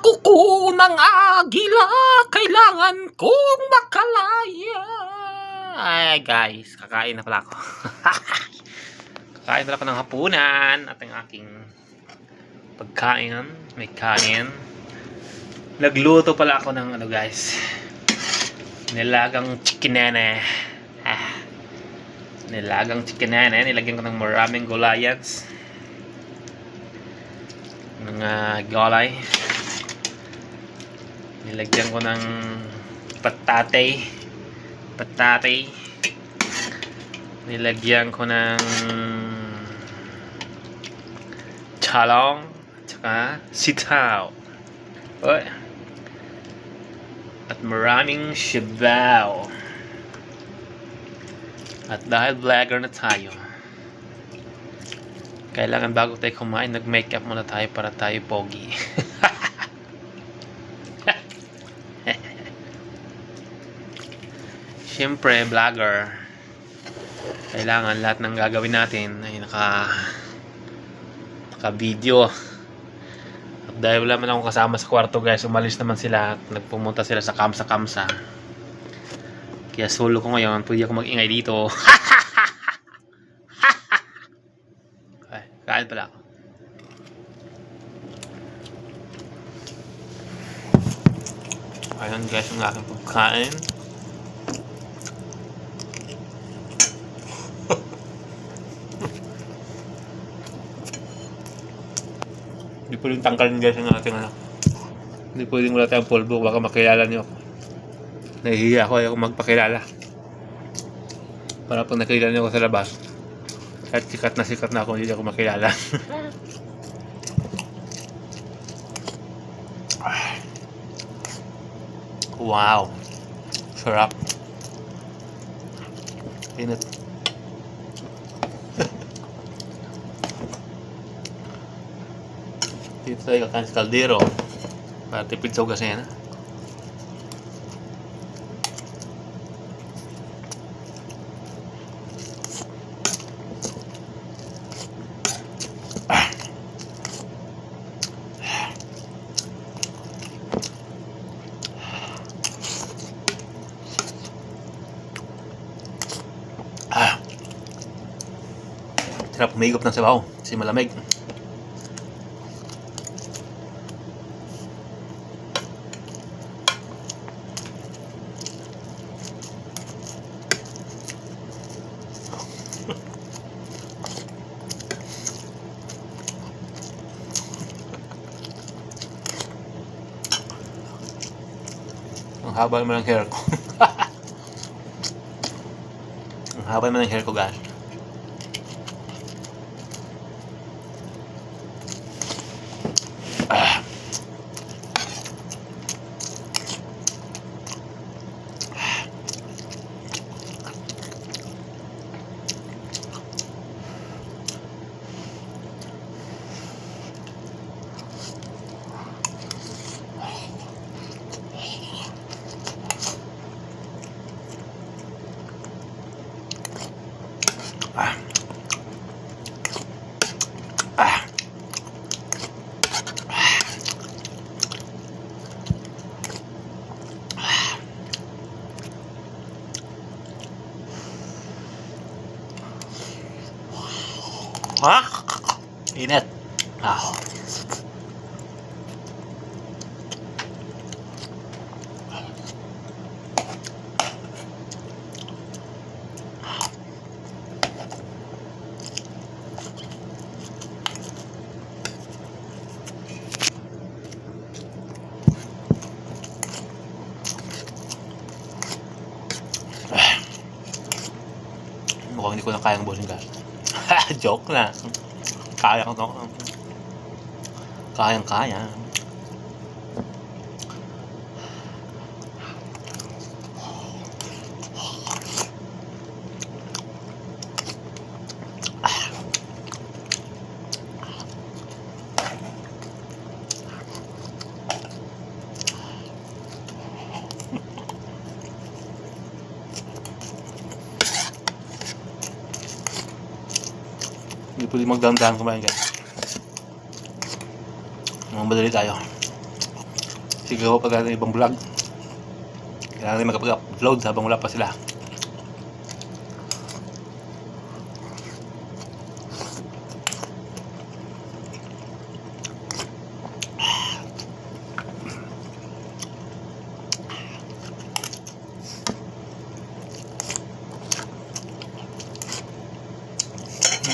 kuko ng agila, kailangan kong makalaya. Ay guys, kakain na pala ako. Kakain pala ako ng hapunan at ang aking pagkain. May kain. Nagluto pala ako ng ano guys, nilagang chikinene. Nilagang chikinene. Nilagyan ko ng maraming gulayas. Mga gulay. Nilagyan ko ng patate. Nilagyan ko ng chalong at saka sitaw. At maraming sabaw. At dahil vlogger na tayo, kailangan bago tayo kumain, nag-makeup muna tayo para tayo pogi. Siyempre, vlogger, kailangan lahat ng gagawin natin ay naka-video. At dahil wala man akong kasama sa kwarto guys, umalis naman sila at nagpumunta sila sa kamsa-kamsa. Kaya solo ko ngayon, pwede ako mag-ingay dito. Ay, kain pala ako. Ayan guys, ang aking pagkain. Hindi pwedeng tangkalin guys ang ating ano. Hindi pwedeng wala tayong polvo, baka makilala niyo ako. Nahihiya ako, ayaw magpakilala. Para pag nakilala niyo ako sa labas, kahit sikat na ako, hindi ako makilala. Wow, sarap. Init. Dito tayo kakain sa kaldero para tipid sa ugasin. Sarap umigop ng sabaw kasi malamig. Ang haba naman ng hair ko. Ang haba naman ng hair ko guys. Init. Mukhang hindi ko na kayang busin guys. Joke na. Kaya ko to. Kayang-kaya. Hindi pwede magdahan-dahan kumain guys. Madali tayo. Siguro pag natin ibang vlog, kailangan natin makapag-upload habang wala pa sila.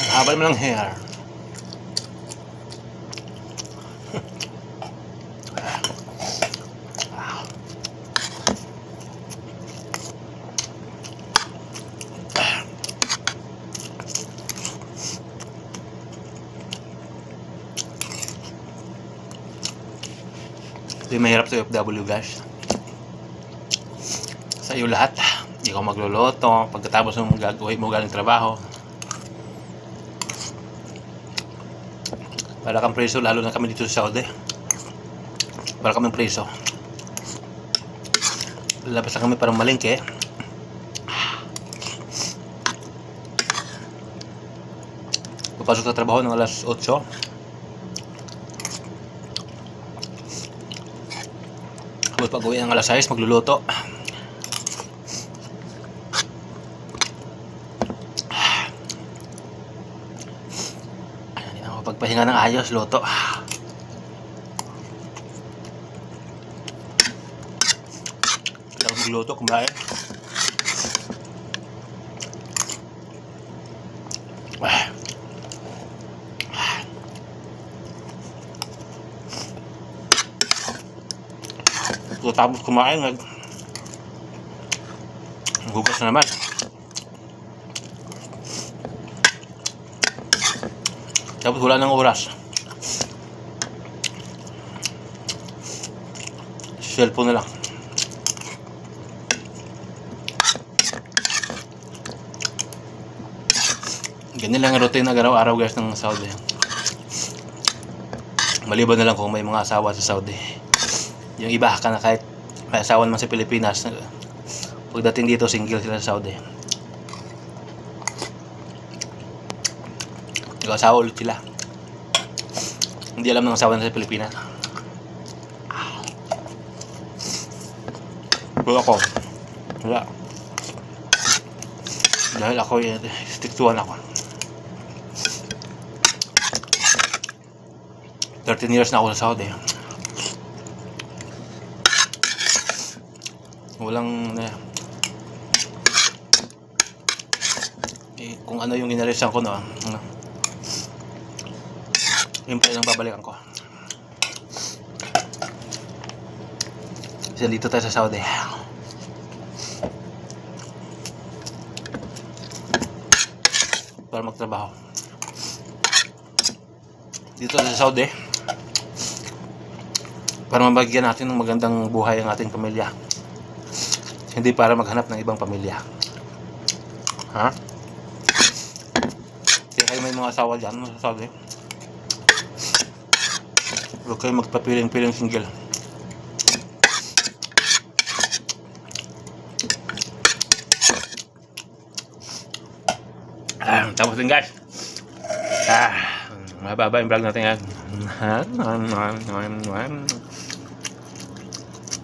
Haba naman ng hair. Ito yung mahirap sa OFW guys. Sa iyo lahat, hindi ko magluluto pagkatapos ng gagawin mo galing trabaho. Para kang preso, lalo na kami dito sa Saudi. Para kami preso. Labas na kami parang malingke. Papasok sa trabaho ng alas 8. Tapos pag uwi ng alas 6, magluluto. Hindi na ako pagpahinga ng ayos, luto. Hindi ako magluto, kumain. Tapos kumain, hugas na naman. Tapos wala nang oras. Cellphone na lang. Ganyan lang ang routine na araw-araw guys ng Saudi. Maliban na lang kung may mga asawa sa Saudi. Yung iba ka na kahit may asawa naman sa Pilipinas, pagdating dito single sila sa Saudi. Nag-asawa ulit sila. Hindi alam ng asawa na sa Pilipinas. Pero ako, wala. Dahil ako, stick to one ako. 13 years na ako sa Saudi. Walang kung ano yung inarisan ko yun pa yung babalikan ko. Kasi dito tayo sa Saudi para magtrabaho. Dito sa Saudi para mabagyan natin ng magandang buhay ang ating pamilya. Hindi para maghanap ng ibang pamilya. Ha? Kaya kayo may mga asawa dyan sa Saudi, huwag kayo magpapiling-piling single. Tapos din guys. Mababa yung vlog natin yan.